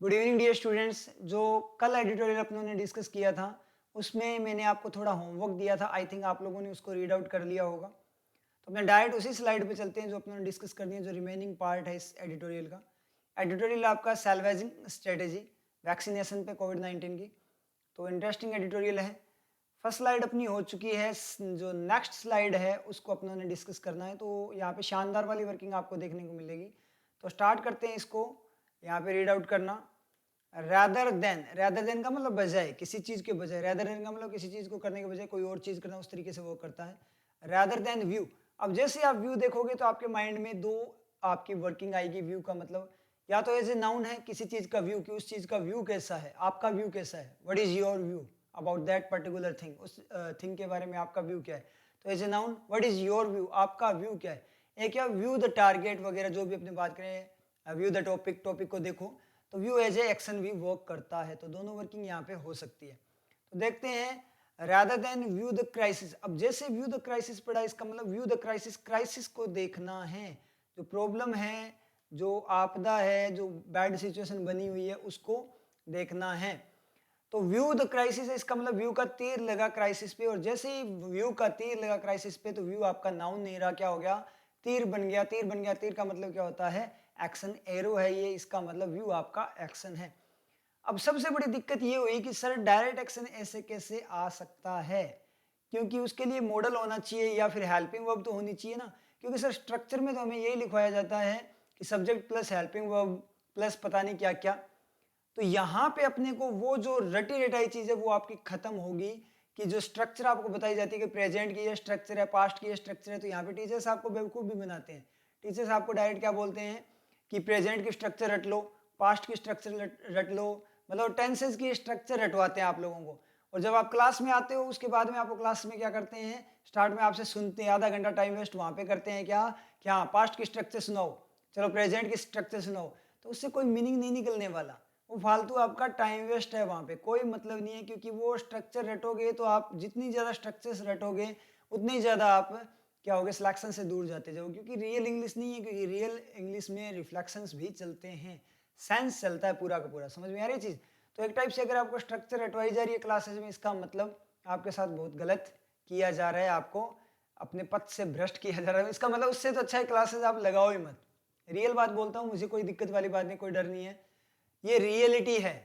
Good evening dear students. जो कल editorial अपनों ने डिस्कस किया था उसमें मैंने आपको थोड़ा होमवर्क दिया था। आई थिंक आप लोगों ने उसको रीड आउट कर लिया होगा। तो अपने डायरेक्ट उसी स्लाइड पे चलते हैं जो अपनों ने डिस्कस करनी है, जो रिमेनिंग पार्ट है इस एडिटोरियल का। एडिटोरियल आपका सैल्वेजिंग स्ट्रेटेजी वैक्सीनेशन पे कोविड-19 की। तो इंटरेस्टिंग एडिटोरियल है। फर्स्ट स्लाइड अपनी हो चुकी है। जो नेक्स्ट स्लाइड है उसको अपनों ने डिस्कस करना है। तो यहाँ पे शानदार वाली वर्किंग आपको देखने को मिलेगी। तो स्टार्ट करते हैं इसको। यहाँ पे रीड आउट करना। रैदर देन का मतलब बजाय, किसी चीज के बजाय। रैदर देन का मतलब किसी चीज को करने के बजाय कोई और चीज करना, उस तरीके से वो करता है। Rather than view. अब जैसे आप व्यू देखोगे तो आपके माइंड में दो आपकी वर्किंग आएगी। व्यू का मतलब या तो एज ए नाउन है किसी चीज का व्यू, कि उस चीज का व्यू कैसा है, आपका व्यू कैसा है, what is your view about that particular thing, उस थिंग के बारे में आपका व्यू क्या है। तो as a noun what is your view, आपका व्यू क्या है। एक या व्यू द टारगेट वगैरह जो भी अपने बात करें, व्यू द टॉपिक, टॉपिक को देखो। तो व्यू एज ए एक्शन भी वर्क करता है। तो दोनों वर्किंग यहाँ पे हो सकती है। तो देखते हैं rather than view the crisis. अब जैसे व्यू द क्राइसिस पढ़ा, इसका मतलब व्यू द क्राइसिस, क्राइसिस को देखना है, जो प्रॉब्लम है, जो आपदा है, जो बैड सिचुएशन बनी हुई है उसको देखना है। तो व्यू द क्राइसिस है, इसका मतलब व्यू का तीर लगा क्राइसिस पे। और जैसे ही व्यू का तीर लगा क्राइसिस पे तो व्यू आपका नाउन नहीं रहा, क्या हो गया, तीर बन गया। तीर बन गया, तीर का मतलब क्या होता है, एक्शन। एरो है ये, इसका मतलब व्यू आपका एक्शन है। अब सबसे बड़ी दिक्कत ये हुई कि सर डायरेक्ट एक्शन ऐसे कैसे आ सकता है, क्योंकि उसके लिए मॉडल होना चाहिए या फिर हेल्पिंग वर्ब तो होनी चाहिए ना। क्योंकि सर स्ट्रक्चर में तो हमें यही लिखवाया जाता है कि subject plus helping verb plus पता नहीं क्या क्या। तो यहाँ पे अपने को वो जो रटी रटाई चीज है वो आपकी खत्म होगी। कि जो स्ट्रक्चर आपको बताई जाती है कि प्रेजेंट की ये स्ट्रक्चर है, पास्ट की ये स्ट्रक्चर है, तो यहाँ पे टीचर्स आपको बेवकूफ भी बनाते हैं। टीचर्स आपको डायरेक्ट क्या बोलते हैं कि प्रेजेंट की स्ट्रक्चर रट लो, पास्ट की स्ट्रक्चर रट लो, मतलब टेंसेस की स्ट्रक्चर रटवाते हैं आप लोगों को। और जब आप क्लास में आते हो उसके बाद में आपको क्लास में क्या करते हैं, स्टार्ट में आपसे सुनते हैं, आधा घंटा टाइम वेस्ट वहां पे करते हैं। क्या क्या पास्ट की स्ट्रक्चर सुनाओ, चलो प्रेजेंट की स्ट्रक्चर सुनाओ। तो उससे कोई मीनिंग नहीं निकलने वाला, वो फालतू आपका टाइम वेस्ट है, वहां पे कोई मतलब नहीं है। क्योंकि वो स्ट्रक्चर रटोगे तो आप जितनी ज़्यादा स्ट्रक्चर्स रटोगे उतनी ज़्यादा आप क्या होगे, सिलेक्शन से दूर जाते जाओ। क्योंकि रियल इंग्लिश नहीं है, क्योंकि रियल इंग्लिश में रिफ्लेक्शंस भी चलते हैं, सेंस चलता है पूरा का पूरा। समझ में आ रही चीज़। तो एक टाइप से अगर आपको स्ट्रक्चर रटवाई जा रही है क्लासेज में, इसका मतलब आपके साथ बहुत गलत किया जा रहा है, आपको अपने पथ से भ्रष्ट किया जा रहा है। इसका मतलब उससे तो अच्छा है क्लासेज आप लगाओ ही मत। रियल बात बोलता हूँ, मुझे कोई दिक्कत वाली बात नहीं, कोई डर नहीं है, ये रियलिटी है।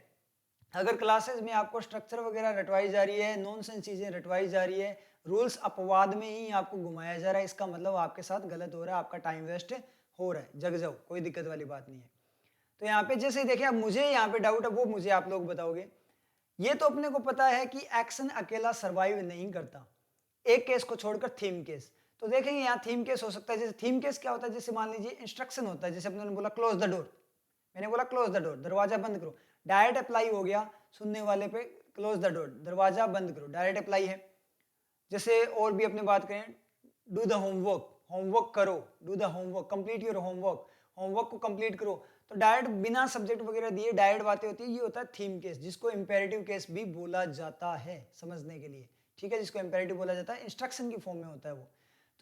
अगर क्लासेस में आपको स्ट्रक्चर वगैरह रटवाई जा रही है, नॉनसेंस चीजें रटवाई जा रही है, रूल्स अपवाद में ही आपको घुमाया जा रहा है, इसका मतलब आपके साथ गलत हो रहा है, आपका टाइम वेस्ट हो रहा है। जग जाओ, कोई दिक्कत वाली बात नहीं है। तो यहाँ पे जैसे देखिए, अब मुझे यहाँ पे डाउट है वो मुझे आप लोग बताओगे। ये तो अपने को पता है कि एक्शन अकेला सरवाइव नहीं करता, एक केस को छोड़कर थीम केस। तो देखेंगे यहाँ थीम केस हो सकता है। जैसे थीम केस क्या होता है, जैसे मान लीजिए इंस्ट्रक्शन होता है, जैसे अपने बोला क्लोज द डोर, मैंने बोला क्लोज द डोर, दरवाजा बंद करो, डायरेक्ट अप्लाई हो गया सुनने वाले पे। क्लोज द डोर, दरवाजा बंद करो, डायरेक्ट अप्लाई है। जैसे और भी अपने बात करें, डू द होमवर्क, होमवर्क करो, do the homework, complete your homework, homework को कंप्लीट करो। तो डायरेक्ट बिना सब्जेक्ट वगैरह दिए डायरेक्ट बातें होती है। ये होता है थीम केस, जिसको इंपेरेटिव केस भी बोला जाता है समझने के लिए, ठीक है, जिसको इंपेरेटिव बोला जाता है, इंस्ट्रक्शन की फॉर्म में होता है वो।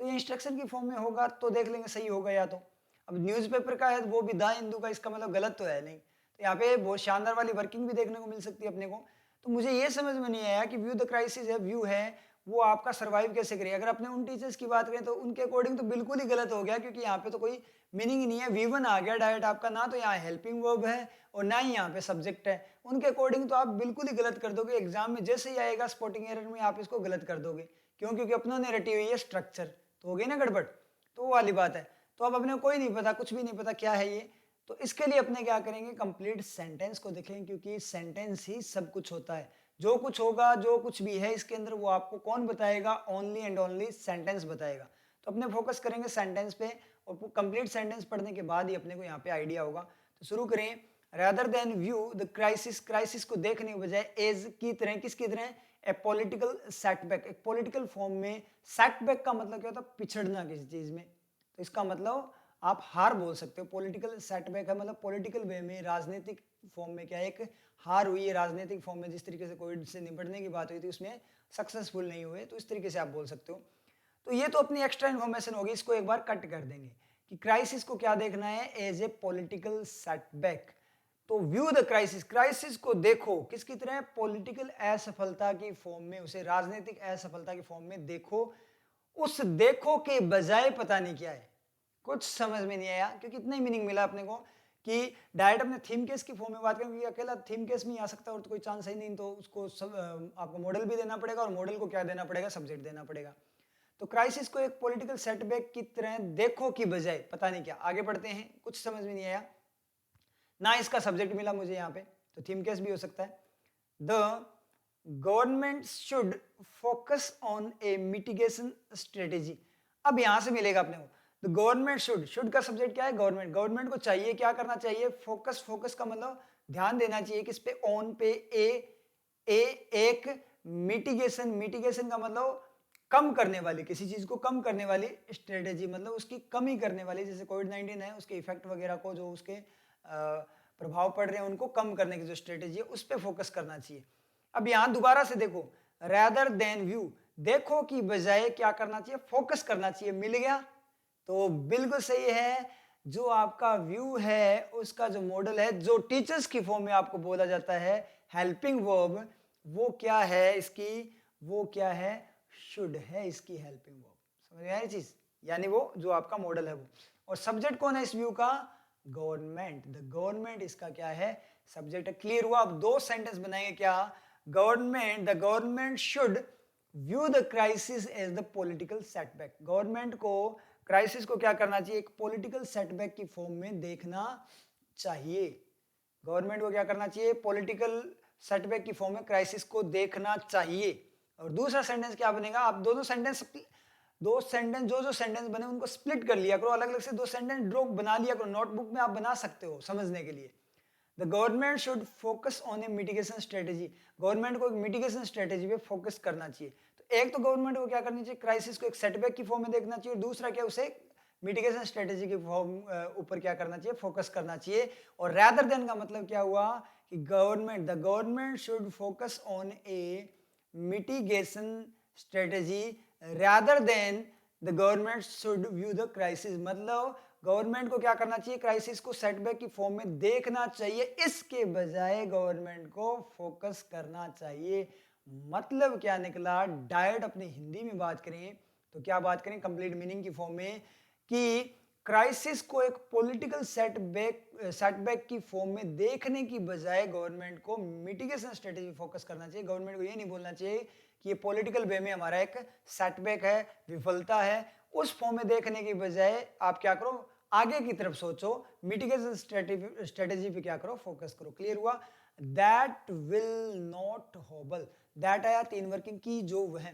तो ये इंस्ट्रक्शन की फॉर्म में होगा तो देख लेंगे सही होगा या तो। अब न्यूज़पेपर का है वो भी द हिंदू का, इसका मतलब गलत तो है नहीं। तो यहाँ पे बहुत शानदार वाली वर्किंग भी देखने को मिल सकती है अपने को। तो मुझे ये समझ में नहीं आया कि व्यू द क्राइसिस है, व्यू है वो आपका सर्वाइव कैसे करे। अगर अपने उन टीचर्स की बात करें तो उनके अकॉर्डिंग तो बिल्कुल ही गलत हो गया, क्योंकि यहाँ पे तो कोई मीनिंग ही नहीं है। V1 आ गया डायरेक्ट आपका, ना तो यहाँ हेल्पिंग वर्ब है और ना ही यहाँ पे सब्जेक्ट है। उनके अकॉर्डिंग तो आप बिल्कुल ही गलत कर दोगे, एग्जाम में जैसे ही आएगा स्पॉटिंग एरर में आप इसको गलत कर दोगे। क्यों? क्योंकि अपनों ने रटी हुई है स्ट्रक्चर, तो हो गई ना गड़बड़। तो वो वाली बात है। तो अब अपने कोई नहीं पता, कुछ भी नहीं पता क्या है ये। तो इसके लिए अपने क्या करेंगे, कंप्लीट सेंटेंस को देखेंगे, क्योंकि सेंटेंस ही सब कुछ होता है। जो कुछ होगा, जो कुछ भी है इसके अंदर, वो आपको कौन बताएगा, ओनली एंड ओनली सेंटेंस बताएगा। तो अपने फोकस करेंगे सेंटेंस पे, और कंप्लीट सेंटेंस पढ़ने के बाद ही अपने को यहाँ पे आइडिया होगा। तो शुरू करें। Rather than view the crisis, crisis को देखने के बजाय एज की तरह, किसकी तरह, ए पॉलिटिकल सेटबैक। एक पॉलिटिकल फॉर्म में सेटबैक का मतलब क्या होता है, पिछड़ना किसी चीज में। तो इसका मतलब आप हार बोल सकते हो। पॉलिटिकल सेटबैक है मतलब पॉलिटिकल वे में, राजनीतिक फॉर्म में क्या है, एक हार हुई है राजनीतिक फॉर्म में। जिस तरीके से कोविड से निपटने की बात हुई थी उसमें सक्सेसफुल नहीं हुए, तो इस तरीके से आप बोल सकते हो। तो ये तो अपनी एक्स्ट्रा इन्फॉर्मेशन होगी, इसको एक बार कट कर देंगे कि क्राइसिस को क्या देखना है, एज ए पॉलिटिकल सेटबैक। तो व्यू द क्राइसिस, क्राइसिस को देखो किसकी तरह, पॉलिटिकल असफलता की फॉर्म में, उसे राजनीतिक असफलता की फॉर्म में देखो। उस देखो के बजाय पता नहीं क्या है, कुछ समझ में नहीं आया, क्योंकि इतना ही मीनिंग मिला अपने को कि डायरेक्ट अपने थीम केस की फॉर्म में बात करें, क्योंकि अकेला थीम केस में ही आ सकता है और तो कोई चांस ही नहीं, तो उसको आपको मॉडल भी देना पड़ेगा, और मॉडल को क्या देना पड़ेगा, सब्जेक्ट देना पड़ेगा। तो क्राइसिस को एक पॉलिटिकल सेटबैक की तरह देखो की बजाय पता नहीं क्या। आगे बढ़ते हैं, कुछ समझ में नहीं आया ना, इसका सब्जेक्ट मिला मुझे यहाँ पे, तो थीम केस भी हो सकता है। The government should focus on A mitigation strategy. अब यहां से मिलेगा अपने को, द गवर्नमेंट शुड का सब्जेक्ट क्या है, गवर्नमेंट। गवर्नमेंट को चाहिए क्या करना चाहिए, फोकस। फोकस का मतलब ध्यान देना चाहिए किस पे, ऑन पे, एक मिटिगेशन। मिटिगेशन का मतलब कम करने वाली, किसी चीज को कम करने वाली स्ट्रेटेजी, मतलब उसकी कमी करने वाली। जैसे कोविड-19 है, उसके इफेक्ट वगैरह को, जो उसके प्रभाव पड़ रहे हैं उनको कम करने की जो स्ट्रेटेजी है उस पर फोकस करना चाहिए। अब यहां दोबारा से देखो, रैदर देन व्यू, देखो की बजाय क्या करना चाहिए, फोकस करना चाहिए। मिल गया, तो बिल्कुल सही है। जो आपका व्यू है उसका जो मॉडल है, जो टीचर्स की फॉर्म में आपको बोला जाता है हेल्पिंग वर्ब, वो क्या है इसकी, वो क्या है, शुड है इसकी हेल्पिंग वर्ब। समझ में आई चीज, यानी वो जो आपका मॉडल है वो। और सब्जेक्ट कौन है इस व्यू का, गवर्नमेंट। द गवर्नमेंट इसका क्या है, सब्जेक्ट है। क्लियर हुआ। अब दो सेंटेंस बनाएंगे क्या, government, the government should view the crisis as the political setback. Government को क्राइसिस को क्या करना चाहिए, एक पॉलिटिकल सेटबैक की फॉर्म में देखना चाहिए। गवर्नमेंट को क्या करना चाहिए, पॉलिटिकल सेटबैक की फॉर्म में क्राइसिस को देखना चाहिए। और दूसरा सेंटेंस क्या बनेगा, आप दो सेंटेंस जो सेंटेंस बने उनको स्प्लिट कर लिया करो, अलग अलग से दो सेंटेंस ड्रॉ बना लिया करो, नोटबुक में आप बना सकते हो समझने के लिए। The government should focus on A mitigation strategy. Government को एक मिटिगेशन स्ट्रेटेजी पे फोकस करना चाहिए। तो एक तो गवर्नमेंट को क्या करनी चाहिए, क्राइसिस को एक सेटबैक की फॉर्म में देखना चाहिए, और दूसरा क्या, उसे मिटिगेशन स्ट्रेटेजी की फॉर्म ऊपर क्या करना चाहिए, फोकस करना चाहिए। और रैदर देन का मतलब क्या हुआ कि the government should focus on A mitigation strategy rather than the government should view the crisis। मतलब गवर्नमेंट को क्या करना चाहिए, क्राइसिस को सेटबैक की फॉर्म में देखना चाहिए, इसके बजाय गवर्नमेंट को फोकस करना चाहिए। मतलब क्या निकला, डायरेक्ट अपनी हिंदी में बात करें तो क्या बात करें, कंप्लीट मीनिंग की फॉर्म में, कि क्राइसिस को एक पॉलिटिकल सेटबैक की फॉर्म में देखने की बजाय गवर्नमेंट को मिटिगेशन स्ट्रेटेजी फोकस करना चाहिए। गवर्नमेंट को ये नहीं बोलना चाहिए कि ये पॉलिटिकल वे में हमारा एक सेटबैक है, विफलता है, उस फॉर्म में देखने की बजाय आप क्या करो, आगे की तरफ सोचो, मिटिगेशन स्ट्रेटेजी पे क्या करो, फोकस करो। क्लियर हुआ। दैट विल नॉट हॉबल, दैट आया तीन वर्किंग की जो वह।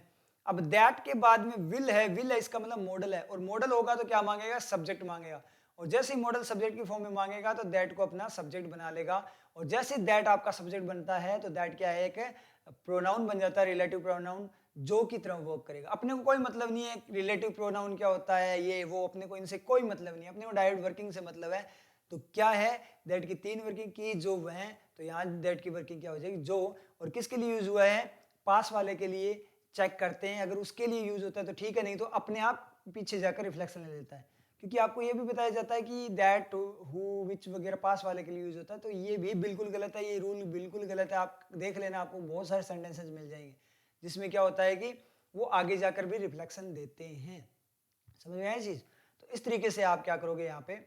अब दैट के बाद में विल है इसका मतलब मॉडल है, और मॉडल होगा तो क्या मांगेगा, सब्जेक्ट मांगेगा। और जैसे ही मॉडल सब्जेक्ट की फॉर्म में मांगेगा तो दैट को अपना सब्जेक्ट बना लेगा। और जैसे दैट आपका सब्जेक्ट बनता है तो दैट क्या है, एक प्रोनाउन बन जाता है, रिलेटिव प्रोनाउन, जो की तरह वर्क करेगा। अपने को कोई मतलब नहीं है रिलेटिव प्रोनाउन क्या होता है, ये वो, अपने को इनसे कोई मतलब नहीं है, अपने को डायरेक्ट वर्किंग से मतलब है। तो क्या है, दैट की तीन वर्किंग की जो वह है, तो यहाँ दैट की वर्किंग क्या हो जाएगी, जो। और किसके लिए यूज हुआ है, पास वाले के लिए चेक करते हैं, अगर उसके लिए यूज होता है तो ठीक है, नहीं तो अपने आप पीछे जाकर रिफ्लेक्शन ले लेता है। क्योंकि आपको ये भी बताया जाता है कि दैट, हु, विच वगैरह पास वाले के लिए यूज होता है, तो ये भी बिल्कुल गलत है, ये रूल बिल्कुल गलत है। आप देख लेना, आपको बहुत सारे सेंटेंसेस मिल जाएंगे जिसमें क्या होता है कि वो आगे जाकर भी रिफ्लेक्शन देते हैं। समझ में आया चीज। तो इस तरीके से आप क्या करोगे, यहाँ पे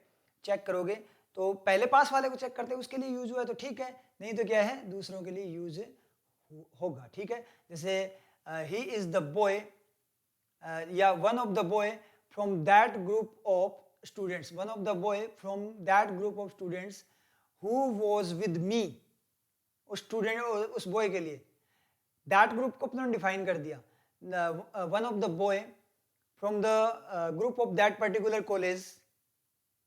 चेक करोगे, तो पहले पास वाले को चेक करते हैं, उसके लिए यूज हुआ है तो ठीक है, नहीं तो क्या है, दूसरों के लिए यूज होगा। ठीक है, जैसे ही इज द बॉय, या one of the boy from that group of students, one of the boy from that group of students who was with me. उस स्टूडेंट, उस बॉय के लिए दैट ग्रुप को अपने डिफाइन कर दिया, one of the boy from the group of that particular college,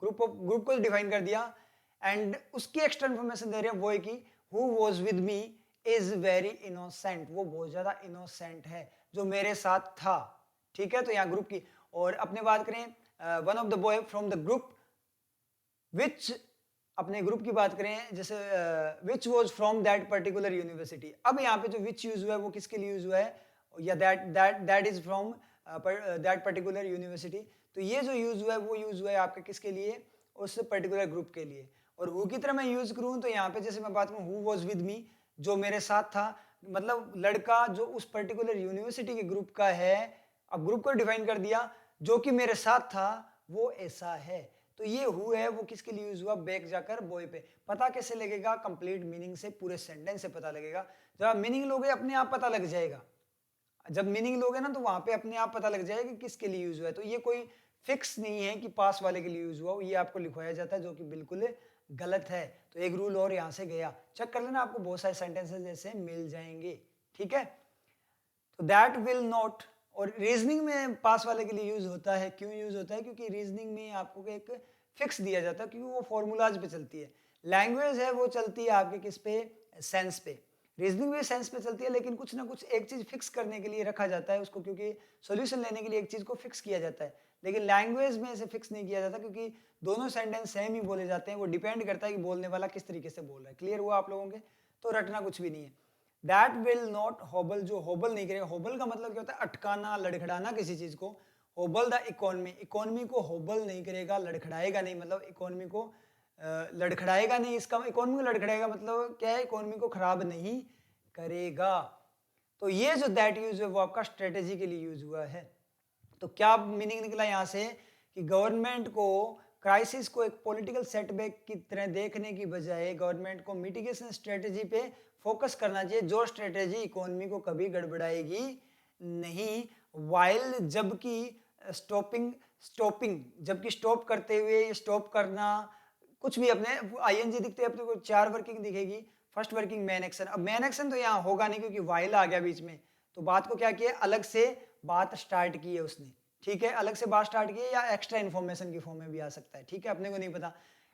group को define कर दिया, एंड उसकी एक्स्ट्रा इंफॉर्मेशन दे रहे हैं बॉय की, who was with me is very innocent, वो बहुत ज्यादा इनोसेंट है, जो मेरे साथ था। ठीक है, तो यहाँ ग्रुप की। और अपने बात करें, one of the boy from the group which, अपने ग्रुप की बात करें, जैसे which was from that particular university. अब यहाँ पे जो विच यूज हुआ है वो किसके लिए यूज हुआ है, या that is from that particular university. तो ये जो यूज हुआ है वो यूज हुआ है आपके किसके लिए, उस पर्टिकुलर ग्रुप के लिए। और हु की तरह मैं यूज करूँ तो यहाँ पे जैसे मैं बात करूँ हु वॉज विद मी, जो मेरे साथ था, मतलब लड़का जो उस पर्टिकुलर यूनिवर्सिटी के ग्रुप का है, अब ग्रुप को डिफाइन कर दिया, जो कि मेरे साथ था वो ऐसा है। तो ये हु है वो किसके लिए यूज हुआ, बैक जाकर बॉय पे। पता कैसे लगेगा, कंप्लीट मीनिंग से, पूरे सेंटेंस से पता लगेगा। जब आप मीनिंग लोगे अपने आप पता लग जाएगा, जब मीनिंग लोगे ना तो वहां पे अपने आप पता लग जाएगा कि किसके लिए यूज हुआ है। तो ये कोई फिक्स नहीं है कि पास वाले के लिए यूज हुआ हो, ये आपको लिखवाया जाता है, जो कि बिल्कुल गलत है। तो एक रूल और यहाँ से गया, चेक कर लेना, आपको बहुत सारे सेंटेंसेस जैसे मिल जाएंगे, ठीक है। तो दैट विल नॉट, और रीजनिंग में पास वाले के लिए यूज होता है। क्यों यूज होता है, क्योंकि रीजनिंग में आपको एक फिक्स दिया जाता है, क्योंकि वो फॉर्मूलाज पे चलती है। लैंग्वेज है वो चलती है आपके किस पे, सेंस पे। रीजनिंग भी सेंस पे चलती है, लेकिन कुछ ना कुछ एक चीज फिक्स करने के लिए रखा जाता है उसको, क्योंकि सॉल्यूशन लेने के लिए एक चीज को फिक्स किया जाता है। लेकिन लैंग्वेज में ऐसे फिक्स नहीं किया जाता, क्योंकि दोनों सेंटेंस सेम ही बोले जाते हैं, वो डिपेंड करता है कि बोलने वाला किस तरीके से बोल रहा है। क्लियर हुआ आप लोगों के, तो रटना कुछ भी नहीं है। दैट विल नॉट हॉबल, जो हॉबल नहीं करेगा, हॉबल का मतलब क्या होता है, अटकाना, लड़खड़ाना किसी चीज को। हॉबल द इकोनॉमी, इकोनॉमी को हॉबल नहीं करेगा, लड़खड़ाएगा नहीं, मतलब इकोनॉमी को लड़खड़ाएगा नहीं। इसका इकोनॉमी को लड़खड़ाएगा मतलब क्या है, इकोनॉमी को खराब नहीं करेगा। तो ये जो दैट यूज है वो आपका स्ट्रेटेजी के लिए यूज हुआ है। तो क्या मीनिंग निकला यहाँ से, कि गवर्नमेंट को क्राइसिस को एक पॉलिटिकल सेटबैक की तरह देखने की बजाय गवर्नमेंट को मिटिगेशन स्ट्रेटेजी पे फोकस करना चाहिए, जो स्ट्रेटेजी इकोनॉमी को कभी गड़बड़ाएगी नहीं। वाइल, जबकि स्टॉपिंग, स्टॉपिंग जबकि स्टॉप करते हुए, स्टॉप करना, कुछ भी अपने आईएनजी दिखते हैं अपने को, 4 वर्किंग दिखेगी। फर्स्ट वर्किंग मेन एक्शन, अब मेन एक्शन तो यहाँ होगा नहीं क्योंकि वाइल आ गया बीच में। तो बात को क्या किया, अलग से बात स्टार्ट की है उसने, ठीक है, अलग से बात स्टार्ट की है, या एक्स्ट्रा इन्फॉर्मेशन की फॉर्म में भी आ सकता है, ठीक है, अपने को नहीं पता।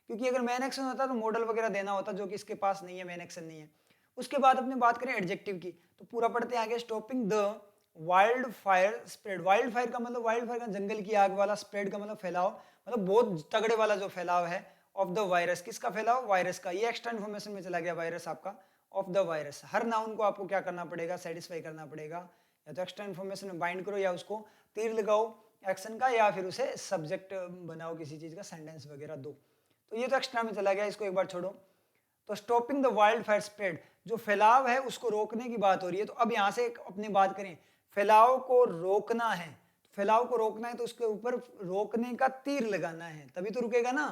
क्योंकि अगर मेन एक्शन होता तो मॉडल वगैरह देना होता, जो कि इसके पास नहीं है, मेन एक्शन नहीं है। उसके बाद अपने बात करें एडजेक्टिव की, तो पूरा पढ़ते हैं आगे। Stopping the wild fire spread, wild fire का मतलब, वाइल्ड फायर का जंगल की आग वाला, स्प्रेड का मतलब फैलाव, मतलब बहुत तगड़े वाला जो फैलाव है, ऑफ द वायरस, किसका फैलाव, वायरस का। ये एक्स्ट्रा इन्फॉर्मेशन में चला गया, वायरस आपका, of the virus. Her noun को आपको क्या करना पड़ेगा, सेटिस्फाई करना पड़ेगा, या तो एक्स्ट्रा इन्फॉर्मेशन में बाइंड करो, या उसको तीर लगाओ एक्शन का, या फिर उसे सब्जेक्ट बनाओ किसी चीज का, सेंटेंस वगैरह दो। तो ये तो एक्स्ट्रा में चला गया, इसको एक बार छोड़ो। तो stopping the wild fire spread, जो फैलाव है उसको रोकने की बात हो रही है। तो अब यहां से अपनी बात करें, फैलाव को रोकना है, फैलाव को रोकना है तो उसके ऊपर रोकने का तीर लगाना है, तभी तो रुकेगा ना।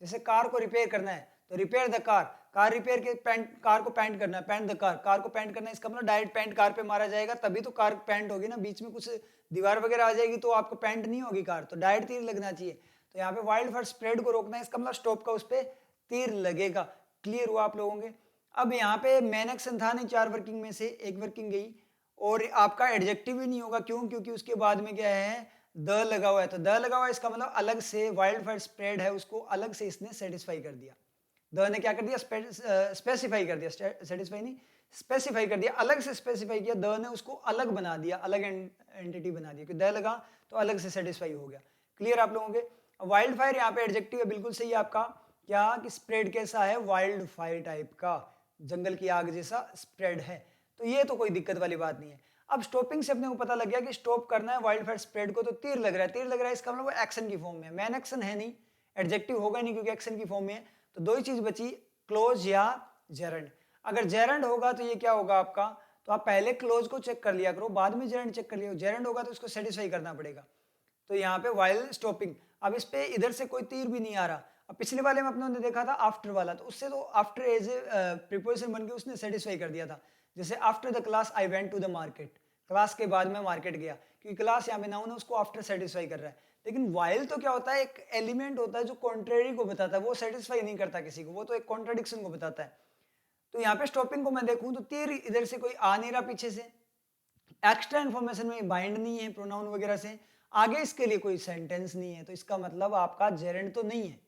जैसे कार को रिपेयर करना है तो repair the car, car repair के पेंट, कार को पेंट करना है, पेंट द कार, कार को पेंट करना है, इसका मतलब डायरेक्ट पेंट कार पे मारा जाएगा तभी तो कार पेंट होगी ना, बीच में कुछ दीवार वगैरह आ जाएगी तो आपको पेंट नहीं होगी कार, तो डायरेक्ट तीर लगना चाहिए। तो यहाँ पे वाइल्ड फायर स्प्रेड को रोकना है, इसका मतलब स्टॉप का उस पर तीर लगेगा। क्लियर हुआ आप लोगों के। अब यहाँ पे मेन एक्शन था नहीं, 4 वर्किंग में से एक वर्किंग गई, और आपका एडजेक्टिव भी नहीं होगा, क्यों, क्योंकि उसके बाद में क्या है, द लगा हुआ है। तो द लगा हुआ है, इसका मतलब अलग से वाइल्ड फायर स्प्रेड है उसको अलग से इसने सेटिस्फाई कर दिया। द ने क्या कर दिया, स्पेसिफाई कर दिया, सेटिस्फाई नहीं, स्पेसिफाई कर दिया, अलग से स्पेसिफाई किया। द ने उसको अलग बना दिया, अलग एंटिटी बना दिया, द लगा तो अलग से सेटिस्फाई हो गया। क्लियर आप लोगों के। वाइल्ड फायर यहाँ पे एडजेक्टिव है, बिल्कुल सही है आपका, क्या कि स्प्रेड कैसा है, वाइल्ड फायर टाइप का, जंगल की आग जैसा स्प्रेड है। तो ये तो कोई दिक्कत वाली बात नहीं है। अब स्टॉपिंग से अपने को पता लग गया कि स्टॉप करना है वाइल्ड फायर स्प्रेड को, तो तीर लग रहा है, तीर लग रहा है, इसका मतलब वो एक्शन की फॉर्म में है, मैन एक्शन है नहीं, एडजेक्टिव होगा नहीं क्योंकि एक्शन की फॉर्म में है। तो दो ही चीज बची, क्लोज या जेरंड। अगर जेरंड होगा तो ये क्या होगा आपका, तो आप पहले क्लोज को चेक कर लिया करो, बाद में जेरंड चेक कर लिया, जेरंड होगा तो उसको सेटिस्फाई करना पड़ेगा। तो यहाँ पे वाइल स्टॉपिंग, अब इस पे इधर से कोई तीर भी नहीं आ रहा। अब पिछले वाले में अपनों ने देखा था आफ्टर वाला, तो उससे तो आफ्टर एज ए प्रीपोजिशन बन के उसने सेटिस्फाई कर दिया था। जैसे after the class I went to the market, class के बाद में मार्केट गया, क्योंकि क्लास यहाँ पे नाउन है, उसको आफ्टर सेटिस्फाई कर रहा है। लेकिन वाइल तो क्या होता है, एक एलिमेंट होता है जो कॉन्ट्रेरी को बताता है, वो सेटिस्फाई नहीं करता किसी को, वो तो एक कॉन्ट्राडिक्शन को बताता है। तो यहाँ पे स्टॉपिंग को मैं देखूं तो तीर इधर से कोई आ नहीं रहा पीछे से, एक्स्ट्रा इन्फॉर्मेशन में बाइंड नहीं है प्रोनाउन वगैरह से, आगे इसके लिए कोई सेंटेंस नहीं है, तो इसका मतलब आपका जेरेंड तो नहीं है।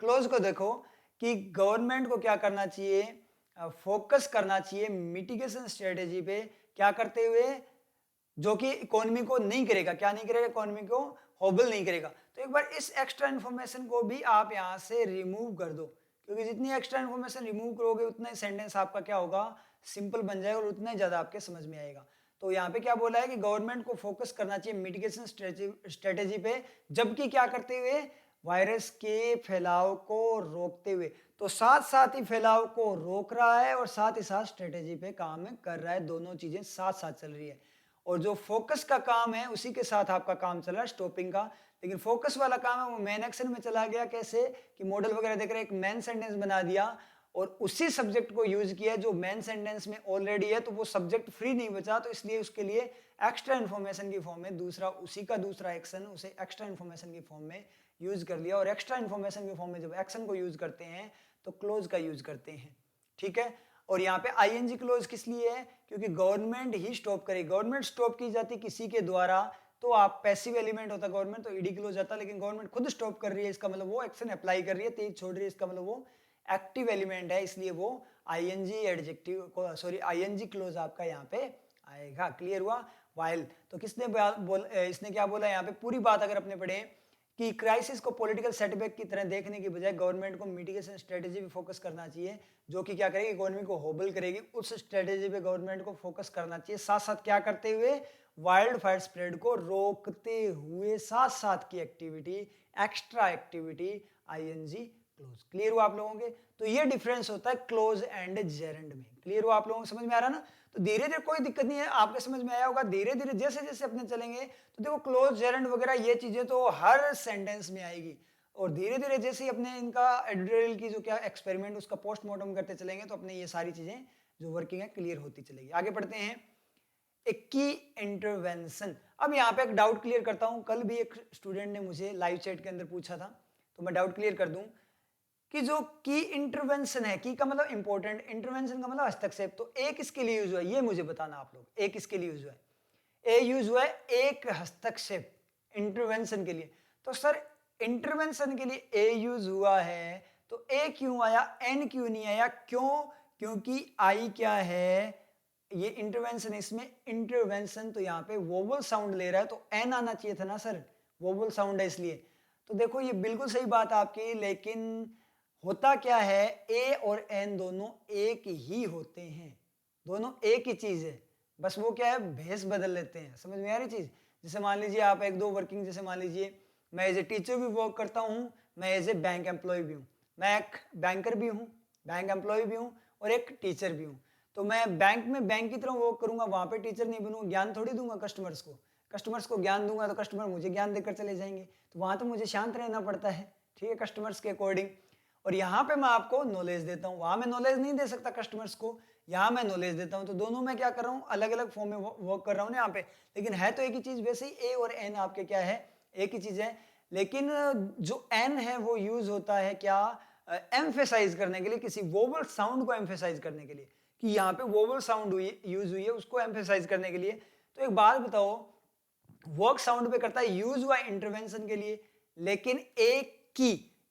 क्लोज को देखो कि गवर्नमेंट को क्या करना चाहिए, फोकस करना चाहिए मिटिगेशन स्ट्रेटेजी पे, क्या करते हुए, जो कि इकोनॉमी को नहीं करेगा, क्या नहीं करेगा, इकोनॉमी को हॉबल नहीं करेगा। तो एक बार इस एक्स्ट्रा इन्फॉर्मेशन को भी आप यहाँ से रिमूव कर दो, क्योंकि जितनी एक्स्ट्रा इन्फॉर्मेशन रिमूव करोगे उतना ही सेंटेंस आपका क्या होगा, सिंपल बन जाएगा और उतना ही ज्यादा आपके समझ में आएगा। तो यहाँ पे क्या बोला है कि गवर्नमेंट को फोकस करना चाहिए मिटिगेशन स्ट्रेटेजी पे, जबकि क्या करते हुए, वायरस के फैलाव को रोकते हुए, तो साथ साथ ही फैलाव को रोक रहा है और साथ ही साथ स्ट्रेटेजी पे काम कर रहा है, दोनों चीजें साथ साथ चल रही है। और जो फोकस का काम है उसी के साथ आपका काम चल रहा है स्टॉपिंग का, लेकिन फोकस वाला काम है वो मेन एक्शन में चला गया। कैसे कि मॉडल वगैरह देख रहे एक मेन सेंटेंस बना दिया और उसी सब्जेक्ट को यूज किया जो मेन सेंटेंस में ऑलरेडी है, तो वो सब्जेक्ट फ्री नहीं बचा, तो इसलिए उसके लिए एक्स्ट्रा इन्फॉर्मेशन की फॉर्म में दूसरा उसी का दूसरा एक्शन उसे एक्स्ट्रा इन्फॉर्मेशन की फॉर्म में यूज कर लिया। और एक्स्ट्रा इन्फॉर्मेशन की फॉर्म में जब एक्शन को यूज करते हैं तो क्लोज का यूज करते हैं, ठीक है। और यहाँ पे आईएनजी क्लोज किस लिए है, क्योंकि गवर्नमेंट ही स्टॉप करे, गवर्नमेंट स्टॉप की जाती किसी के द्वारा तो आप पैसिव एलिमेंट होता गवर्नमेंट, तो ईडी क्लोज आता, लेकिन गवर्नमेंट खुद स्टॉप कर रही है, इसका मतलब वो एक्शन अप्लाई कर रही है, तेज छोड़ रही है, इसका मतलब वो एक्टिव एलिमेंट है, इसलिए वो आईएनजी एडजेक्टिव को सॉरी आईएनजी क्लोज आपका यहाँ पे आएगा। क्लियर हुआ। वाइल तो किसने इसने क्या बोला यहाँ पे, पूरी बात अगर अपने पढ़े कि क्राइसिस को पॉलिटिकल सेटबैक की तरह देखने की बजाय गवर्नमेंट को मिटिगेशन स्ट्रेटेजी पे फोकस करना चाहिए, जो कि क्या करेगी, इकोनॉमी को होबल करेगी, उस स्ट्रेटेजी पे गवर्नमेंट को फोकस करना चाहिए, साथ साथ क्या करते हुए, वाइल्ड फायर स्प्रेड को रोकते हुए, साथ साथ की activity, extra activity, ING close. Clear हुआ आप लोगों के। तो ये डिफरेंस होता है क्लोज एंड जेरेंड में। क्लियर हुआ आप लोगों को, समझ में आ रहा ना। तो धीरे धीरे कोई दिक्कत नहीं है, आपके समझ में आया होगा। धीरे धीरे जैसे जैसे अपने चलेंगे तो देखो क्लोज जेरेंड वगैरह ये चीजें तो हर सेंटेंस में आएगी, और धीरे धीरे जैसे ही अपने इनका एडिटोरियल की जो क्या एक्सपेरिमेंट उसका पोस्टमार्टम करते चलेंगे तो अपने ये सारी चीजें जो वर्किंग है क्लियर होती चलेगी। आगे बढ़ते हैं, एक की इंटरवेंशन। अब यहाँ पे एक डाउट क्लियर करता हूँ, कल भी एक स्टूडेंट ने मुझे लाइव चैट के अंदर पूछा था, तो मैं डाउट क्लियर कर दूं कि जो की इंटरवेंशन है, की का मतलब इंपॉर्टेंट, इंटरवेंशन का मतलब हस्तक्षेप, तो ए किसके लिए यूज हुआ है ये मुझे बताना आप लोग। ए किसके लिए यूज हुआ है, ए यूज हुआ है एक हस्तक्षेप इंटरवेंशन के लिए। तो सर इंटरवेंशन के लिए ए यूज हुआ है तो ए क्यों आया, एन क्यों नहीं आया, क्यों, क्योंकि आई क्या है, ये इंटरवेंशन, इसमें इंटरवेंशन तो यहाँ पे वोवल साउंड ले रहा है, तो एन आना चाहिए था ना सर, वोवल साउंड है इसलिए। तो देखो ये बिल्कुल सही बात आपकी, लेकिन होता क्या है, ए और एन दोनों एक ही होते हैं, दोनों एक ही चीज है, बस वो क्या है भेस बदल लेते हैं। समझ में आ रही चीज। जैसे मान लीजिए आप एक दो वर्किंग, जैसे मान लीजिए मैं एज ए टीचर भी वर्क करता हूँ, मैं एज ए बैंक एम्प्लॉय भी हूँ, मैं एक बैंकर भी हूँ, बैंक एम्प्लॉय भी हूँ और एक टीचर भी हूँ। तो मैं बैंक में बैंक की तरह वर्क करूंगा, वहां पे टीचर नहीं बनूंगा, ज्ञान थोड़ी दूंगा कस्टमर्स को, कस्टमर्स को ज्ञान दूंगा तो कस्टमर मुझे ज्ञान देकर चले जाएंगे, तो वहां तो मुझे शांत रहना पड़ता है, ठीक है, कस्टमर्स के अकॉर्डिंग। और यहाँ पे मैं आपको नॉलेज देता हूँ, वहां मैं नॉलेज नहीं दे सकता कस्टमर्स को, यहाँ मैं नॉलेज देता हूँ, तो दोनों में क्या कर रहा हूँ, अलग अलग फॉर्म में वर्क कर रहा हूँ ना यहाँ पे, लेकिन है तो एक ही चीज। वैसे ही ए और एन आपके क्या है, एक ही चीज है, लेकिन जो एन है वो यूज होता है क्या, एम्फेसाइज करने के लिए, किसी वोवल साउंड को एम्फेसाइज करने के लिए, कि यहाँ पे वोवल साउंड यूज हुई है उसको एम्फेसाइज करने के लिए। तो एक बात बताओ, वर्क साउंड पे करता है, यूज हुआ इंटरवेंशन के लिए, लेकिन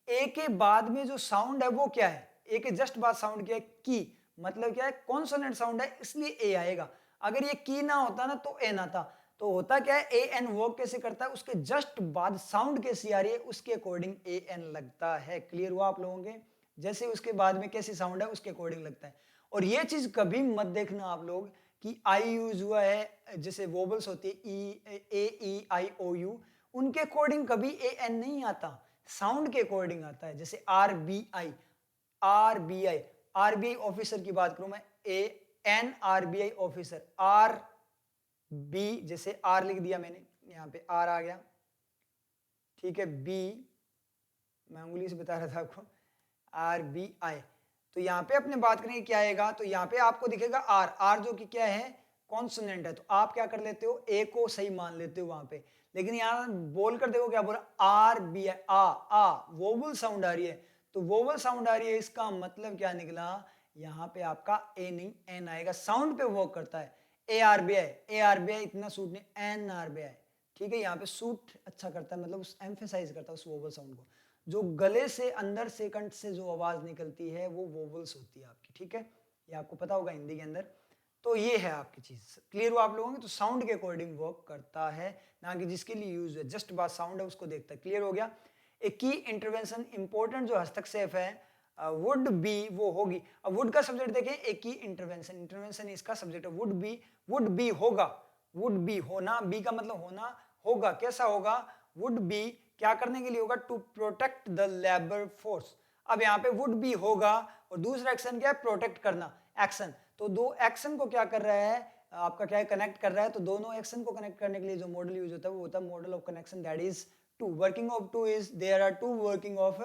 ए के बाद में जो साउंड है वो क्या है, ए के जस्ट बाद साउंड क्या है, की, मतलब क्या है, कॉन्सोनेंट साउंड है, इसलिए ए आएगा। अगर ये की ना होता ना तो एन आता। तो होता क्या है, ए एन वर्क कैसे करता है, उसके जस्ट बाद साउंड कैसी आ रही है उसके अकॉर्डिंग ए एन लगता है। क्लियर हुआ आप लोगों के, जैसे उसके बाद में कैसी साउंड है उसके अकॉर्डिंग लगता है। और ये चीज कभी मत देखना आप लोग कि आई यूज हुआ है, जैसे वोबल्स होती है ई आई ओ यू, उनके अकॉर्डिंग कभी ए एन नहीं आता, साउंड के अकॉर्डिंग आता है। जैसे R B I, RBI officer की बात करूं मैं, an RBI officer, R B, जैसे आर लिख दिया मैंने, यहाँ पे आर आ गया, ठीक है, बी मैं उंगली से बता रहा था आपको, आर बी आई। तो यहाँ पे अपने बात करेंगे क्या आएगा, तो यहाँ पे आपको दिखेगा आर, आर जो कि क्या है, कॉन्सोनेंट है, तो आप क्या कर लेते हो, ए को सही मान लेते हो वहां पे। लेकिन यहाँ बोलकर देखो क्या बोला, आर बी आई, आ वोवल साउंड आ रही है, तो वोवल साउंड आ रही है, इसका मतलब क्या निकला, यहाँ पे आपका ए नहीं एन आएगा, साउंड पे वर्क करता है। ए आर बी आई इतना सूट नहीं, एन आर बी आई, ठीक है, यहाँ पे सूट अच्छा करता है, मतलब उस एम्फेसाइज करता है उस वोवल साउंड को। जो गले से अंदर से कंठ से जो आवाज निकलती है वो वोवल्स होती है आपकी, ठीक है, ये आपको पता होगा हिंदी के अंदर। तो ये है आपकी चीज, क्लियर हुआ आप लोगों को। तो साउंड के अकॉर्डिंग वर्क करता है, ना कि जिसके लिए यूज है, जस्ट बात साउंड है उसको देखता है। क्लियर हो गया। एक की इंटरवेंशन, इंपॉर्टेंट जो हस्तक्षेप है वुड बी, वो होगी। अब वुड का सब्जेक्ट देखें, एक की इंटरवेंशन, इंटरवेंशन इसका सब्जेक्ट है, वुड बी होगा, वुड बी होना, बी का मतलब होना, होगा, कैसा होगा, वुड बी क्या करने के लिए होगा? To protect the labour force. अब यहाँ पे वुड बी होगा और दूसरा एक्शन क्या है? प्रोटेक्ट करना एक्शन। तो दो एक्शन को क्या कर रहा है आपका, क्या है? कनेक्ट कर रहा है। तो दोनों एक्शन को कनेक्ट करने के लिए जो मॉडल यूज होता है वो होता है model of connection, that is two. Working of two is there are two working of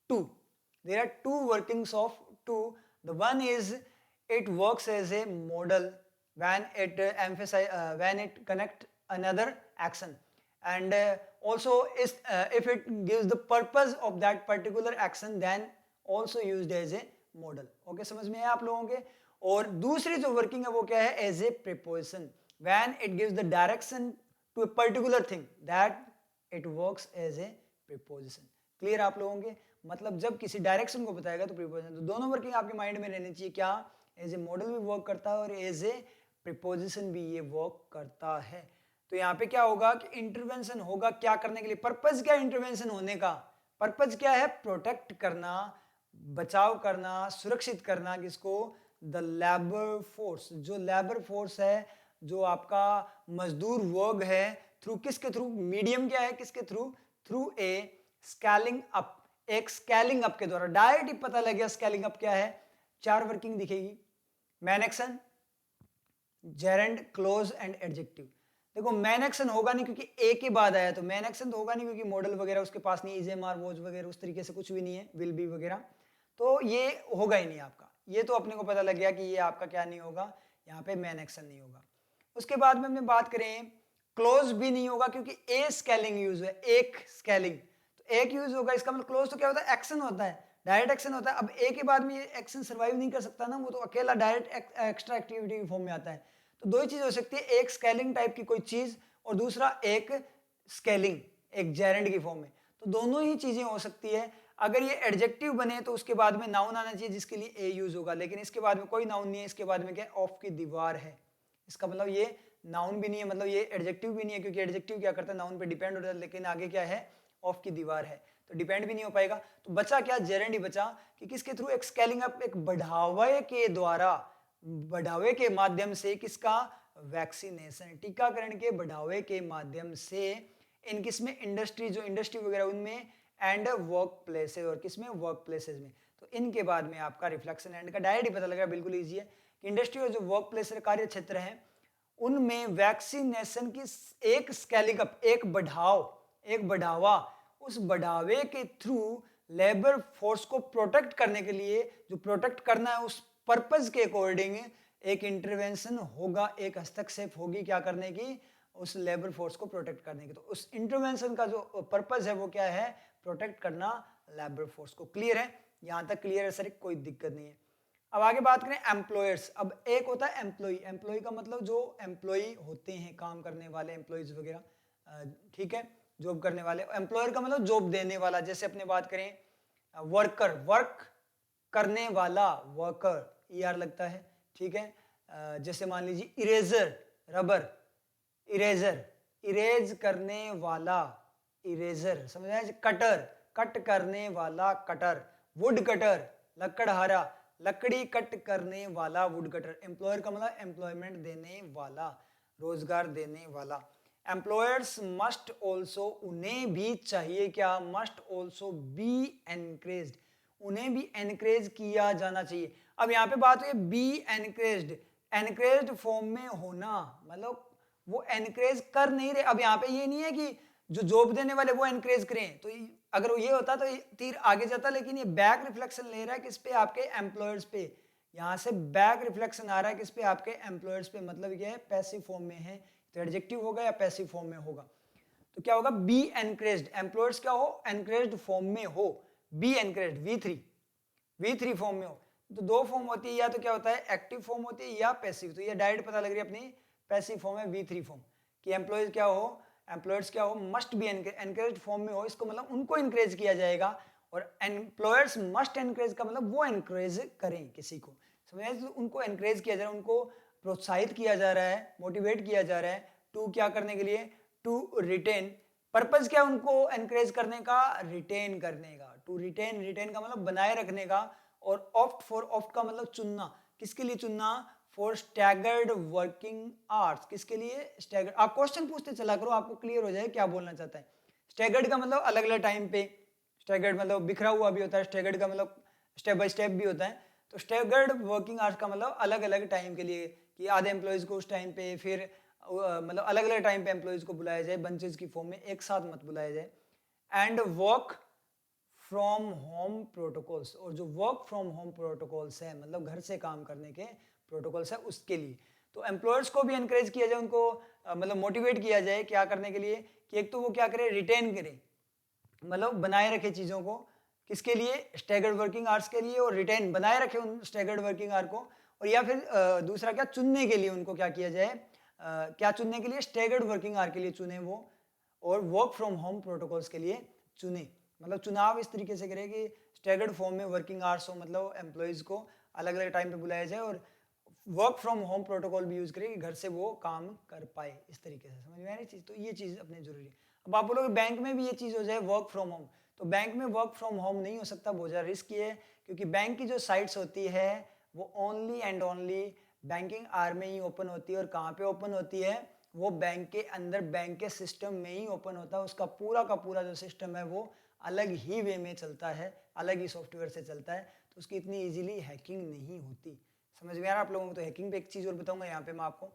two, there are two workings of two. The one is it works as a model when it when it connect another action, and also is if it gives the purpose of that particular action then also used as a model. Okay, समझ में है आप लोगों के? और दूसरी जो working है वो क्या है? As a preposition, when it gives the direction to a particular thing that it works as a preposition. Clear आप लोगों के? मतलब जब किसी डायरेक्शन को बताएगा तो प्रीपोजिशन। तो दोनों वर्किंग आपके माइंड में रहनी चाहिए। क्या? एज ए मॉडल भी वर्क करता है और एज ए प्रीपोजिशन भी ये वर्क करता है। तो यहाँ पे क्या होगा कि इंटरवेंशन होगा क्या करने के लिए? पर्पज क्या इंटरवेंशन होने का? पर्पज क्या है? प्रोटेक्ट करना, बचाव करना, सुरक्षित करना। किसको? The labour force. जो लेबर फोर्स है, जो आपका मजदूर वर्ग है, थ्रू किसके थ्रू? मीडियम क्या है किसके through? Through a scaling up. एक स्केलिंग अप के द्वारा। डायरेक्ट ही पता लग गया स्केलिंग अप क्या है। चार वर्किंग दिखेगी, man action, gerund, close and adjective. देखो मैन एक्शन होगा नहीं क्योंकि ए के बाद आया, तो मैन एक्शन तो होगा नहीं क्योंकि मॉडल वगैरह उसके पास नहीं, इजेमार वोज वगैरह उस तरीके से कुछ भी नहीं है, विल बी वगैरह, तो ये होगा ही नहीं आपका। ये तो अपने को पता लग गया कि ये आपका क्या नहीं होगा, यहाँ पे मैन एक्शन नहीं होगा। उसके बाद में हमने बात करें, क्लोज भी नहीं होगा क्योंकि ए स्केलिंग यूज है, एक स्केलिंग, तो एक यूज होगा। इसका मतलब क्लोज तो क्या होता है? एक्शन होता है, डायरेक्ट एक्शन होता है। अब ए के बाद में ये एक्शन सर्वाइव नहीं कर सकता ना, वो तो अकेला डायरेक्ट एक्स्ट्रा एक्टिविटी के फॉर्म में आता है। तो दो ही चीज हो सकती है, एक स्केलिंग टाइप की कोई चीज और दूसरा एक स्केलिंग, एक जेरेंड की फॉर्म में। तो दोनों ही चीजें हो सकती है। अगर ये एडजेक्टिव बने तो उसके बाद में नाउन आना चाहिए जिसके लिए ए यूज होगा, लेकिन इसके बाद में कोई नाउन नहीं है। इसके बाद में क्या? ऑफ की दीवार है। इसका मतलब ये नाउन भी नहीं है, मतलब ये एडजेक्टिव भी नहीं है क्योंकि एडजेक्टिव क्या करता है? नाउन पे डिपेंड होता है, लेकिन आगे क्या है? ऑफ की दीवार है, तो डिपेंड भी नहीं हो पाएगा। तो बचा क्या? जेरेंड ही बचा कि किसके थ्रू? एक स्केलिंग अप, एक बढ़ावे के द्वारा, बढ़ावे के माध्यम से। किसका? वैक्सीनेशन, टीकाकरण के बढ़ावे के माध्यम से। इन किसमें? इंडस्ट्री, जो इंडस्ट्री वगैरह उनमें, एंड वर्क प्लेसेस, और किसमें? वर्क प्लेसेस में। तो इनके बाद में आपका रिफ्लेक्शन एंड का डायरेक्ट ही पता लगा, बिल्कुल ईजी है कि इंडस्ट्री और जो वर्क प्लेस कार्य क्षेत्र है उनमें वैक्सीनेशन की एक स्केलिंग अप, एक बढ़ाव, एक बढ़ावा, उस बढ़ावे के थ्रू लेबर फोर्स को प्रोटेक्ट करने के लिए, जो प्रोटेक्ट करना है उस पर्पज के अकॉर्डिंग एक इंटरवेंशन होगा, एक हस्तक्षेप होगी क्या करने की? उस लेबर फोर्स को प्रोटेक्ट करने की। तो उस इंटरवेंशन का जो पर्पज है वो क्या है? प्रोटेक्ट करना लेबर फोर्स को। क्लियर है? यहां तक क्लियर है सर? कोई दिक्कत नहीं है। अब आगे बात करें एम्प्लॉयर्स। अब एक होता है एम्प्लॉय, एम्प्लॉय का मतलब जो एम्प्लॉय होते हैं, काम करने वाले, एम्प्लॉयज वगैरह, ठीक है, जॉब करने वाले। एम्प्लॉयर का मतलब जॉब देने वाला। जैसे अपने बात करें वर्कर, वर्क करने वाला, वर्कर, ER लगता है, ठीक है। जैसे मान लीजिए इरेजर, रबर, इरेजर, इरेज करने वाला, इरेजर, समझ आया? कटर, कट करने वाला, कटर। वुड कटर, लकड़हारा, लकड़ी कट करने वाला, वुड कटर। एम्प्लॉयर का मतलब एम्प्लॉयमेंट देने वाला, रोजगार देने वाला। एम्प्लॉयर्स मस्ट ऑल्सो, उन्हें भी चाहिए क्या? मस्ट ऑल्सो बी एनकरेज्ड, उन्हें भी एनकरेज किया जाना चाहिए। अब यहाँ पे बात हुई बी एनकरेज्ड, एनकरेज्ड फॉर्म में होना, मतलब वो एनकरेज कर नहीं रहे। अब यहाँ पे ये नहीं है कि जो जॉब देने वाले वो एनकरेज करें, तो अगर ये होता तो तीर आगे जाता, लेकिन ये बैक रिफ्लेक्शन ले रहा है किस पे? आपके एम्प्लॉयर्स पे। यहाँ से बैक रिफ्लेक्शन आ रहा है किस पे? आपके एम्प्लॉयर्स पे। मतलब क्या है? पैसिव फॉर्म में है, तो एडजेक्टिव होगा या पैसिव फॉर्म में होगा। तो क्या होगा? बी एनकरेज्ड, एम्प्लॉयर्स क्या हो? एनकरेज्ड फॉर्म में हो, बी एनकरेज्ड, V3 फॉर्म में हो। तो दो फॉर्म होती है, या तो क्या होता है? एक्टिव फॉर्म होती है या पैसिव। तो ये डायरेक्ट पता लग रही है अपनी पैसिव फॉर्म है, V3 फॉर्म, कि एम्प्लॉयज क्या हो? एम्प्लॉयर्स क्या हो? मस्ट बी एनकरेज फॉर्म में हो। इसको मतलब उनको एनकरेज किया जाएगा, और एम्प्लॉयर्स मस्ट एनकरेज का मतलब वो एनकरेज करें किसी को, समझ? तो उनको एनकरेज किया जा रहा है, उनको प्रोत्साहित किया जा रहा है, मोटिवेट किया जा रहा है टू क्या करने के लिए? To retain. पर्पज क्या उनको एनकरेज करने का? रिटेन करने का। टू रिटेन, रिटेन का मतलब बनाए रखने का, और ऑप्ट फॉर, ऑप्ट का मतलब चुनना। किसके लिए चुनना? For staggered working hours. किसके लिए? स्टैगर्ड। आप क्वेश्चन पूछते चला करो, आपको क्लियर हो जाए क्या बोलना चाहता है। स्टैगर्ड का मतलब अलग अलग टाइम पे, स्टैगर्ड मतलब बिखरा हुआ भी होता है, स्टैगर्ड का मतलब स्टेप बाय स्टेप भी होता है। तो स्टैगर्ड वर्किंग आवर्स का मतलब अलग अलग टाइम के लिए, कि आधे एम्प्लॉयज़ को उस टाइम पे, फिर मतलब अलग अलग टाइम पे एम्प्लॉयज़ को बुलाया जाए, बंचेस की फॉर्म में, एक साथ मत बुलाया जाए। And work from home protocols, और जो वर्क फ्रॉम होम प्रोटोकॉल्स है मतलब घर से काम करने के प्रोटोकॉल्स है उसके लिए, तो एम्प्लॉयर्स को भी एनकरेज किया जाए, उनको मतलब मोटिवेट किया जाए क्या करने के लिए, कि एक तो वो क्या करे, रिटेन करे, मतलब बनाए रखे चीज़ों को, किसके लिए, स्टैगर्ड वर्किंग आवर्स के लिए, और रिटेन बनाए रखे उन स्टैगर्ड वर्किंग आवर को। और या फिर दूसरा क्या, चुनने के लिए उनको क्या किया जाए, क्या चुनने के लिए, स्टैगर्ड वर्किंग आवर के लिए चुने वो, और वर्क फ्रॉम होम प्रोटोकॉल्स के लिए चुने। मतलब चुनाव इस तरीके से करें कि स्टैगर्ड फॉर्म में वर्किंग आवर्स हो, मतलब एम्प्लॉयज़ को अलग अलग टाइम पे बुलाया जाए, और वर्क फ्रॉम होम प्रोटोकॉल भी यूज़ करें कि घर से वो काम कर पाए, इस तरीके से। समझ में आ रही चीज़? तो ये चीज़ अपने जरूरी है। अब आप बोलोगे बैंक में भी ये चीज़ हो जाए वर्क फ्रॉम होम, तो बैंक में वर्क फ्रॉम होम नहीं हो सकता, बहुत ज़्यादा रिस्की है, क्योंकि बैंक की जो साइट्स होती है वो only and only banking hour में ही ओपन होती है। और कहाँ पे ओपन होती है, वो बैंक के अंदर, बैंक के सिस्टम में ही ओपन होता है। उसका पूरा का पूरा जो सिस्टम है वो अलग ही वे में चलता है, अलग ही सॉफ्टवेयर से चलता है, तो उसकी इतनी इजीली हैकिंग नहीं होती। समझ में आ रहा है आप लोगों को? तो हैकिंग पे एक चीज़ और बताऊंगा यहाँ पे मैं आपको,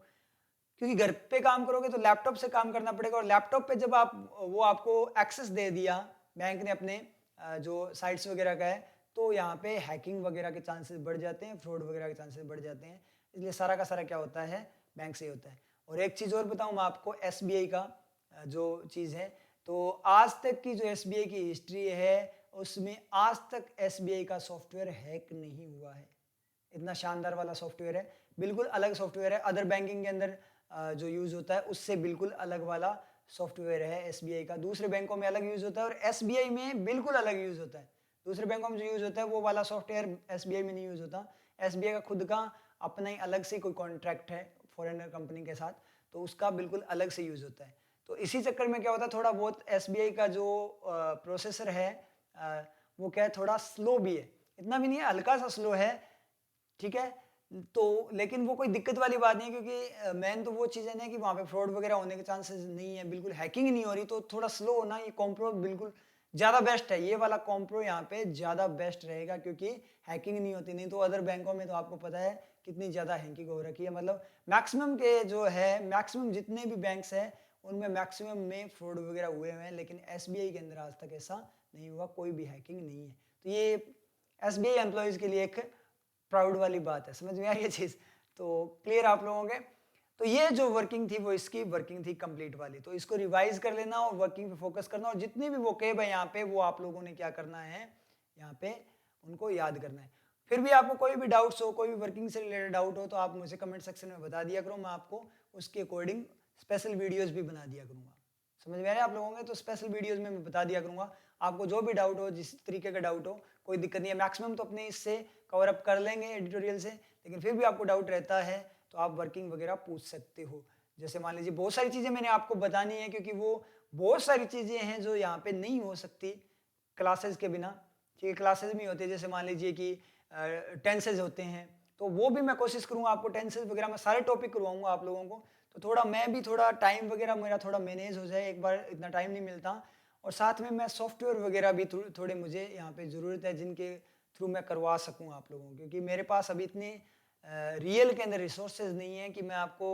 क्योंकि घर पे काम करोगे तो लैपटॉप से काम करना पड़ेगा, और लैपटॉप पे जब आप वो आपको एक्सेस दे दिया बैंक ने अपने जो साइट्स वगैरह का है, तो यहाँ पे हैकिंग वगैरह के चांसेस बढ़ जाते हैं, फ्रॉड वगैरह के चांसेस बढ़ जाते हैं। इसलिए सारा का सारा क्या होता है, बैंक से ही होता है। और एक चीज़ और बताऊँ मैं आपको, एसबीआई का जो चीज़ है, तो आज तक की जो एसबीआई की हिस्ट्री है उसमें आज तक एसबीआई का सॉफ्टवेयर हैक नहीं हुआ है। इतना शानदार वाला सॉफ्टवेयर है, बिल्कुल अलग सॉफ्टवेयर है, अदर बैंकिंग के अंदर जो यूज़ होता है उससे बिल्कुल अलग वाला सॉफ्टवेयर है एसबीआई का। दूसरे बैंकों में अलग यूज़ होता है और एसबीआई में बिल्कुल अलग यूज़ होता है। दूसरे बैंकों में जो यूज़ होता है वो वाला सॉफ्टवेयर एसबीआई में नहीं यूज़ होता। एसबीआई का खुद का अपना ही अलग से कोई कॉन्ट्रैक्ट है फॉरेनर कंपनी के साथ, तो उसका बिल्कुल अलग से यूज़ होता है। तो इसी चक्कर में क्या होता है, थोड़ा बहुत एसबीआई का जो प्रोसेसर है वो क्या है, थोड़ा स्लो भी है, इतना भी नहीं है, हल्का सा स्लो है, ठीक है। तो लेकिन वो कोई दिक्कत वाली बात नहीं है, क्योंकि मेन तो वो चीज़ है ना कि वहाँ पे फ्रॉड वगैरह होने के चांसेस नहीं है, बिल्कुल हैकिंग ही नहीं हो रही, तो थोड़ा स्लो होना, ये कॉम्प्रो बिल्कुल ज़्यादा बेस्ट है, ये वाला कॉम्प्रो यहाँ पे ज़्यादा बेस्ट रहेगा, क्योंकि हैकिंग नहीं होती। नहीं तो अदर बैंकों में तो आपको पता है कितनी ज़्यादा हैकिंग हो रखी है, मतलब मैक्सिमम के जो है, मैक्सिमम जितने भी बैंक्स हैं उनमें मैक्सिमम में फ्रॉड वगैरह हुए हैं, लेकिन एसबीआई के अंदर आज तक ऐसा नहीं हुआ, कोई भी हैकिंग नहीं है। तो ये एसबीआई एम्प्लॉयज़ के लिए एक प्राउड वाली बात है। समझ में आ रही है चीज़? तो क्लियर आप लोगों के? तो ये जो वर्किंग थी वो इसकी वर्किंग थी कंप्लीट वाली, तो इसको रिवाइज कर लेना और वर्किंग पे फोकस करना, और जितने भी वोकेब है यहाँ पे वो आप लोगों ने क्या करना है, यहाँ पे उनको याद करना है। फिर भी आपको कोई भी डाउट्स हो, कोई भी वर्किंग से रिलेटेड डाउट हो, तो आप मुझे कमेंट सेक्शन में बता दिया करो, मैं आपको उसके अकॉर्डिंग स्पेशल वीडियोज़ भी बना दिया करूँगा। समझ में आ रहा है आप लोगों के? तो स्पेशल वीडियोज़ में मैं बता दिया करूँगा आपको, जो भी डाउट हो, जिस तरीके का डाउट हो, कोई दिक्कत नहीं है। मैक्सिमम तो अपने इससे कवर अप कर लेंगे एडिटोरियल से, लेकिन फिर भी आपको डाउट रहता है तो आप वर्किंग वगैरह पूछ सकते हो। जैसे मान लीजिए बहुत सारी चीज़ें मैंने आपको बतानी है, क्योंकि वो बहुत सारी चीज़ें हैं जो यहाँ पे नहीं हो सकती क्लासेस के बिना, ठीक है। क्लासेस में होते हैं, जैसे मान लीजिए कि टेंसेज होते हैं, तो वो भी मैं कोशिश करूँगा आपको टेंसेज वगैरह मैं सारे टॉपिक करवाऊँगा आप लोगों को, तो थोड़ा मैं भी थोड़ा टाइम वगैरह मेरा थोड़ा मैनेज हो जाए, एक बार इतना टाइम नहीं मिलता। और साथ में मैं सॉफ्टवेयर वगैरह भी थोड़े मुझे यहाँ पे ज़रूरत है, जिनके थ्रू मैं करवा सकूँ आप लोगों को, क्योंकि मेरे पास अभी इतने रियल के अंदर रिसोर्सेज नहीं है कि मैं आपको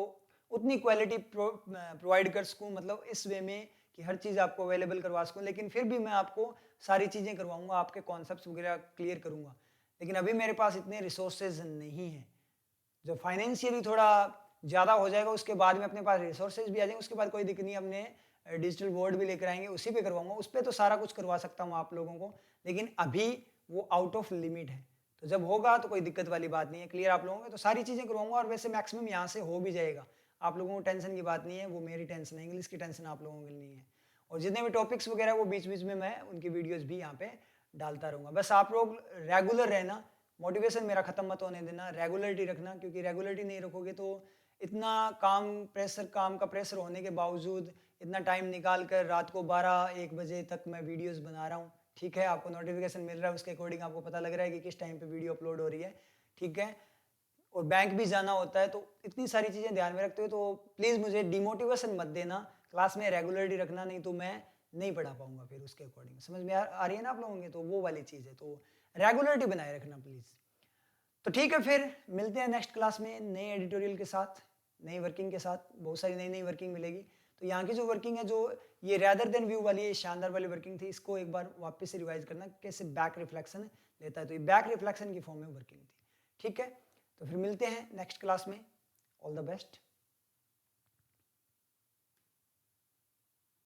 उतनी क्वालिटी प्रोवाइड कर सकूँ, मतलब इस वे में कि हर चीज़ आपको अवेलेबल करवा सकूँ, लेकिन फिर भी मैं आपको सारी चीज़ें करवाऊँगा, आपके कॉन्सेप्ट्स वगैरह क्लियर करूँगा। लेकिन अभी मेरे पास इतने रिसोर्सेज नहीं हैं। जब फाइनेंशियली थोड़ा ज़्यादा हो जाएगा उसके बाद में अपने पास रिसोर्सेज भी आ जाएंगे, उसके बाद कोई दिक्कत नहीं, अपने डिजिटल बोर्ड भी लेकर आएंगे, उसी पे करवाऊंगा, उस पर तो सारा कुछ करवा सकता हूँ आप लोगों को, लेकिन अभी वो आउट ऑफ लिमिट है। तो जब होगा तो कोई दिक्कत वाली बात नहीं है, क्लियर आप लोगों को? तो सारी चीज़ें करवाऊंगा, और वैसे मैक्सिमम यहाँ से हो भी जाएगा, आप लोगों को टेंशन की बात नहीं है, वो मेरी टेंशन है, इंग्लिश की टेंशन आप लोगों के लिए नहीं है। और जितने भी टॉपिक्स वगैरह वो बीच बीच में मैं उनकी वीडियोज़ भी यहाँ पे डालता रहूँगा। बस आप लोग रेगुलर रहना, मोटिवेशन मेरा ख़त्म मत होने देना, रेगुलरिटी रखना, क्योंकि रेगुलरिटी नहीं रखोगे तो इतना काम का प्रेशर होने के बावजूद इतना टाइम निकाल कर रात को 12-1 बजे तक मैं वीडियोस बना रहा हूँ, ठीक है। आपको नोटिफिकेशन मिल रहा है, उसके अकॉर्डिंग आपको पता लग रहा है कि किस टाइम पे वीडियो अपलोड हो रही है, ठीक है। और बैंक भी जाना होता है, तो इतनी सारी चीज़ें ध्यान में रखते हो, तो प्लीज़ मुझे डिमोटिवेशन मत देना, क्लास में रेगुलरिटी रखना, नहीं तो मैं नहीं पढ़ा पाऊंगा फिर उसके अकॉर्डिंग। समझ में आ रही है ना आप लोगों के? तो वो वाली चीज़ है, तो रेगुलरिटी बनाए रखना प्लीज़। तो ठीक है, फिर मिलते हैं नेक्स्ट क्लास में नए एडिटोरियल के साथ, नई वर्किंग के साथ। बहुत सारी नई नई वर्किंग मिलेगी। तो यहाँ की जो वर्किंग है, जो ये रैदर देन व्यू वाली, शानदार वाली वर्किंग थी, इसको एक बार वापस से रिवाइज करना कैसे बैक रिफ्लेक्शन लेता है। तो ये बैक रिफ्लेक्शन की फॉर्म में वर्किंग थी। ठीक है, तो फिर मिलते हैं नेक्स्ट क्लास में। All the best.